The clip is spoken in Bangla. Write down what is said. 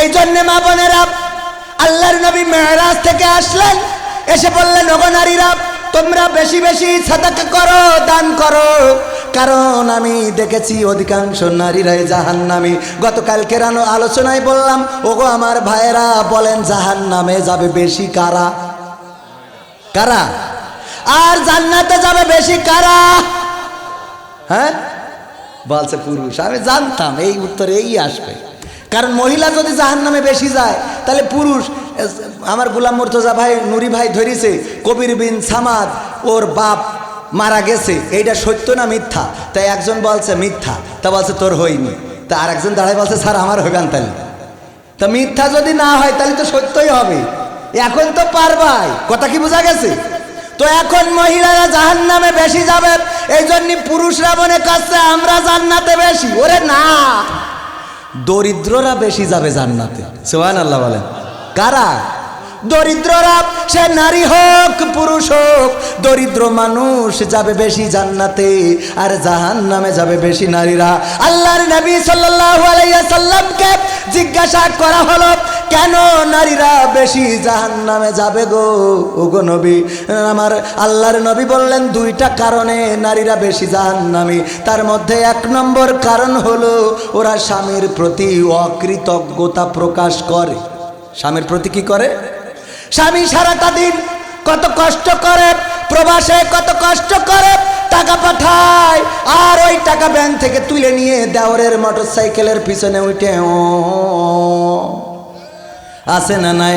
এই জন্য মা বোনেরা, আল্লাহর নবী মেরাজ থেকে আসলেন, এসে বললেন, ওগো নারীরা, তোমরা বেশি বেশি সাদাকা করো, দান করো, কারণ আমি দেখেছি অধিকাংশ নারীরাই জাহান্নামী। গতকালকের আলোচনায় বললাম, ওগো আমার ভাইয়েরা, বলেন জাহান্নামে যাবে বেশি কারা? কারা? আর জান্নাতে যাবে বেশি কারা? হ্যাঁ বলছে পুরুষ। আমি জানতাম এই উত্তর এই আসবে, কারণ মহিলা যদি জাহান্নামে বেশি যায় তাহলে পুরুষ। আমার গোলাম মুর্তজা ভাই, নুরি ভাই ধরেছে কবির বিন সামাদ ওর বাপ মারা গেছে, এইটা সত্য না মিথ্যা? তাই একজন বলছে মিথ্যা, তা বলছে তোর হয়নি। তা আর একজন দাঁড়ায় বলছে স্যার আমার হইবেন। তাহলে তা মিথ্যা যদি না হয় তাহলে তো সত্যই হবে। এখন তো পারবাই, কথা কি বোঝা গেছে? তো এখন মহিলারা জাহান্নামে বেশি যাবে, এই জন্য পুরুষরা মনে করছে আমরা জান্নাতে বেশি। ওরে না, দরিদ্ররা বেশি যাবে জান্নাতে। সুবহানাল্লাহ বলেন। কারা? দরিদ্ররা, সে নারী হোক পুরুষ হোক, দরিদ্র মানুষ যাবে বেশি জান্নাতে, আর জাহান্নামে যাবে বেশি নারীরা। আল্লাহর নবী সাল্লাল্লাহু আলাইহি ওয়াসাল্লামকে জিজ্ঞাসা করা হলো, কেন নারীরা বেশি জাহান্নামে যাবে গো ওগো নবী? আমার আল্লাহর নবী বললেন, দুইটা কারণে নারীরা বেশি জাহান্নামী। তার মধ্যে এক নম্বর কারণ হলো ওরা স্বামীর প্রতি অকৃতজ্ঞতা প্রকাশ করে। স্বামীর প্রতি কি করে? স্বামী সারাটা দিন কত কষ্ট করে, প্রবাসে কত কষ্ট করে টাকা পাঠায়, আর ওই টাকা ব্যাংক থেকে তুলে নিয়ে দেওরের মোটরসাইকেলের পিছনে উঠে আছে না নাই?